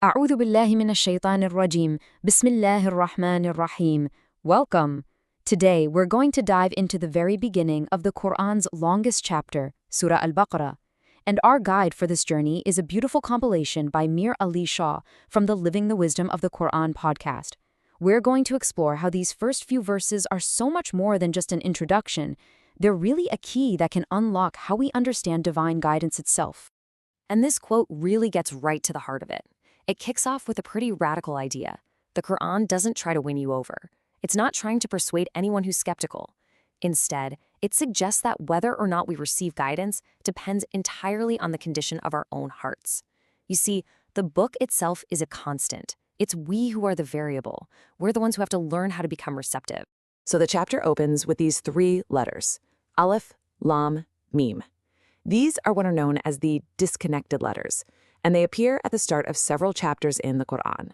أعوذ بالله من الشيطان الرجيم. بسم الله الرحمن الرحيم. Welcome. Today we're going to dive into the very beginning of the Quran's longest chapter, Sūrah al-Baqarah. And our guide for this journey is a beautiful compilation by Mir Ali Shah from the Living the Wisdom of the Quran podcast. We're going to explore how these first few verses are so much more than just an introduction. They're really a key that can unlock how we understand divine guidance itself. And this quote really gets right to the heart of it. It kicks off with a pretty radical idea. The Quran doesn't try to win you over. It's not trying to persuade anyone who's skeptical. Instead, it suggests that whether or not we receive guidance depends entirely on the condition of our own hearts. You see, the book itself is a constant. It's we who are the variable. We're the ones who have to learn how to become receptive. So the chapter opens with these three letters, Aleph, Lam, Mim. These are what are known as the disconnected letters, and they appear at the start of several chapters in the Quran.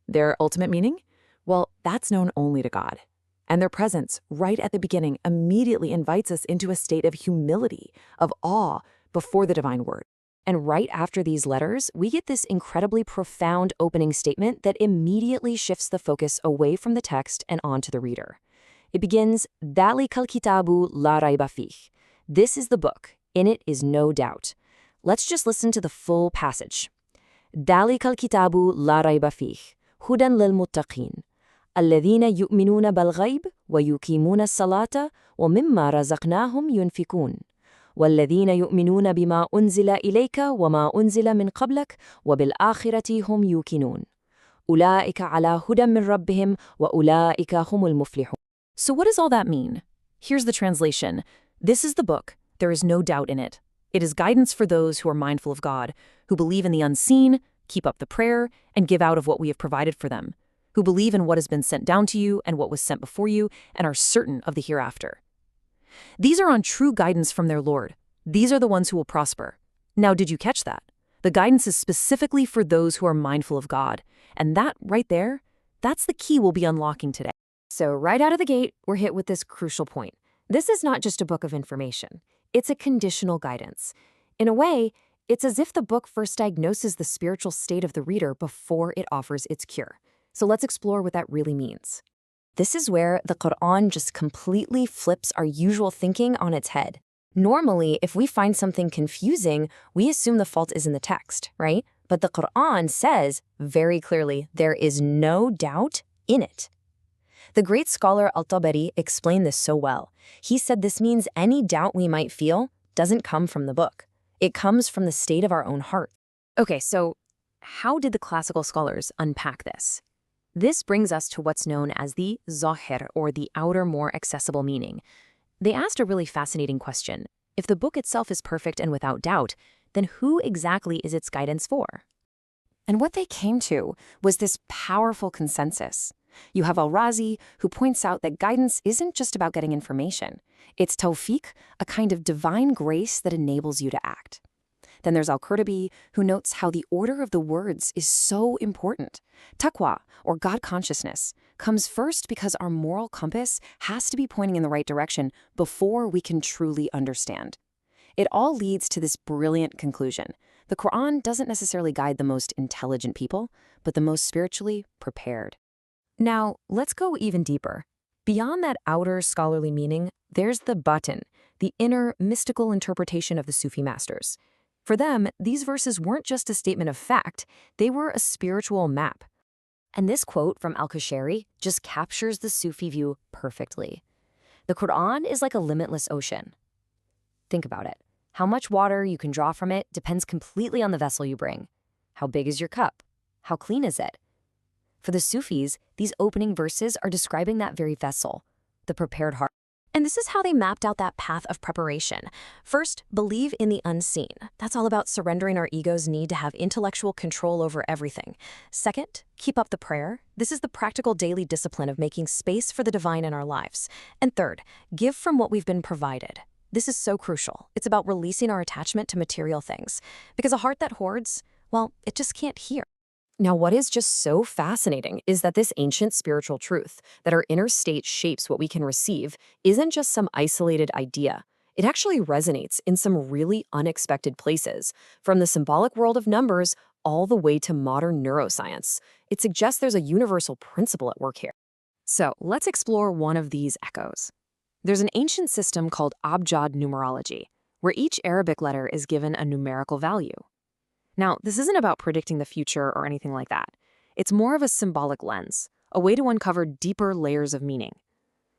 Their ultimate meaning? Well, that's known only to God. And their presence right at the beginning immediately invites us into a state of humility, of awe, before the divine word. And right after these letters, we get this incredibly profound opening statement that immediately shifts the focus away from the text and onto the reader. It begins, ذَلِكَ الْكِتَابُ لَا رَيْبَ فِيهِ. This is the book. In it is no doubt. Let's just listen to the full passage. ذَلِكَ الْكِتَابُ لَا رَيْبَ فِيهِ هُدًى لِلْمُتَّقِينَ الَّذِينَ يُؤْمِنُونَ بِالْغَيْبِ وَيُقِيمُونَ الصَّلَاةَ وَمِمَّا رَزَقْنَاهُمْ يُنْفِقُونَ وَالَّذِينَ يُؤْمِنُونَ بِمَا أُنزِلَ إِلَيْكَ وَمَا أُنزِلَ مِنْ قَبْلِكَ وَبِالْآخِرَةِ هُمْ يُوقِنُونَ أُولَئِكَ عَلَى هُدًى مِنْ رَبِّهِمْ وَأُولَئِكَ هُمُ الْمُفْلِحُونَ. So what does all that mean? Here's the translation. This is the book. There is no doubt in it. It is guidance for those who are mindful of God, who believe in the unseen, keep up the prayer, and give out of what we have provided for them, who believe in what has been sent down to you and what was sent before you, and are certain of the hereafter. These are on true guidance from their Lord. These are the ones who will prosper. Now, did you catch that? The guidance is specifically for those who are mindful of God. And that, right there, that's the key we'll be unlocking today. So right out of the gate, we're hit with this crucial point. This is not just a book of information. It's a conditional guidance. In a way, it's as if the book first diagnoses the spiritual state of the reader before it offers its cure. So let's explore what that really means. This is where the Quran just completely flips our usual thinking on its head. Normally, if we find something confusing, we assume the fault is in the text, right? But the Quran says very clearly there is no doubt in it. The great scholar al-Tabari explained this so well. He said this means any doubt we might feel doesn't come from the book. It comes from the state of our own heart. Okay, so how did the classical scholars unpack this? This brings us to what's known as the zahir, or the outer, more accessible meaning. They asked a really fascinating question. If the book itself is perfect and without doubt, then who exactly is its guidance for? And what they came to was this powerful consensus. You have al-Razi, who points out that guidance isn't just about getting information. It's tawfiq, a kind of divine grace that enables you to act. Then there's al-Qurtubi, who notes how the order of the words is so important. Taqwa, or God consciousness, comes first because our moral compass has to be pointing in the right direction before we can truly understand. It all leads to this brilliant conclusion. The Quran doesn't necessarily guide the most intelligent people, but the most spiritually prepared. Now, let's go even deeper. Beyond that outer scholarly meaning, there's the batin, the inner mystical interpretation of the Sufi masters. For them, these verses weren't just a statement of fact, they were a spiritual map. And this quote from al-Qushayri just captures the Sufi view perfectly. The Quran is like a limitless ocean. Think about it. How much water you can draw from it depends completely on the vessel you bring. How big is your cup? How clean is it? For the Sufis, these opening verses are describing that very vessel, the prepared heart. And this is how they mapped out that path of preparation. First, believe in the unseen. That's all about surrendering our ego's need to have intellectual control over everything. Second, keep up the prayer. This is the practical daily discipline of making space for the divine in our lives. And third, give from what we've been provided. This is so crucial. It's about releasing our attachment to material things. Because a heart that hoards, well, it just can't hear. Now, what is just so fascinating is that this ancient spiritual truth, that our inner state shapes what we can receive, isn't just some isolated idea. It actually resonates in some really unexpected places, from the symbolic world of numbers all the way to modern neuroscience. It suggests there's a universal principle at work here. So let's explore one of these echoes. There's an ancient system called abjad numerology, where each Arabic letter is given a numerical value. Now, this isn't about predicting the future or anything like that. It's more of a symbolic lens, a way to uncover deeper layers of meaning.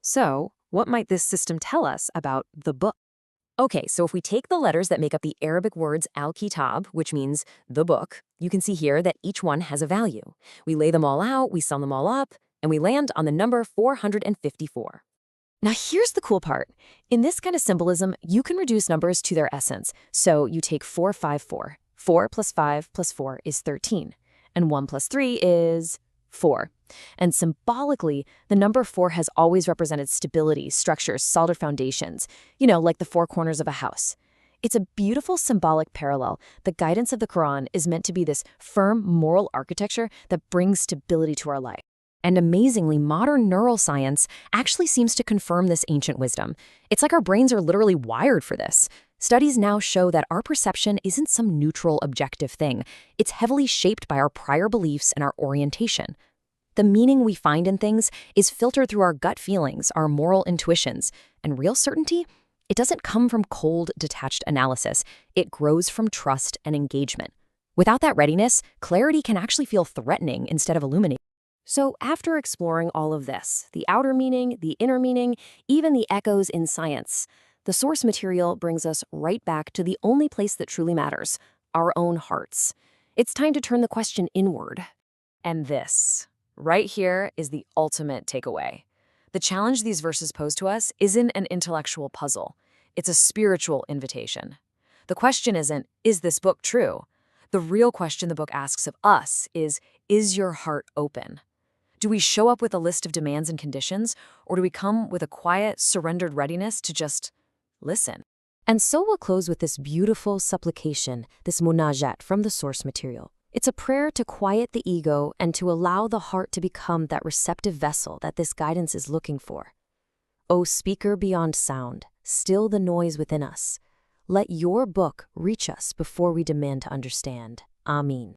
So, what might this system tell us about the book? Okay, so if we take the letters that make up the Arabic words al-Kitab, which means the book, you can see here that each one has a value. We lay them all out, we sum them all up, and we land on the number 454. Now here's the cool part. In this kind of symbolism, you can reduce numbers to their essence. So you take 454. 4 plus 5 plus 4 is 13. And 1 plus 3 is 4. And symbolically, the number 4 has always represented stability, structures, solid foundations, like the four corners of a house. It's a beautiful symbolic parallel. The guidance of the Quran is meant to be this firm moral architecture that brings stability to our life. And amazingly, modern neuroscience actually seems to confirm this ancient wisdom. It's like our brains are literally wired for this. Studies now show that our perception isn't some neutral, objective thing. It's heavily shaped by our prior beliefs and our orientation. The meaning we find in things is filtered through our gut feelings, our moral intuitions, and real certainty, it doesn't come from cold, detached analysis. It grows from trust and engagement. Without that readiness, clarity can actually feel threatening instead of illuminating. So after exploring all of this, the outer meaning, the inner meaning, even the echoes in science, the source material brings us right back to the only place that truly matters, our own hearts. It's time to turn the question inward. And this, right here, is the ultimate takeaway. The challenge these verses pose to us isn't an intellectual puzzle. It's a spiritual invitation. The question isn't, is this book true? The real question the book asks of us is your heart open? Do we show up with a list of demands and conditions, or do we come with a quiet, surrendered readiness to just listen? And so we'll close with this beautiful supplication, this munajat from the source material. It's a prayer to quiet the ego and to allow the heart to become that receptive vessel that this guidance is looking for. O speaker beyond sound, still the noise within us. Let your book reach us before we demand to understand. Amin.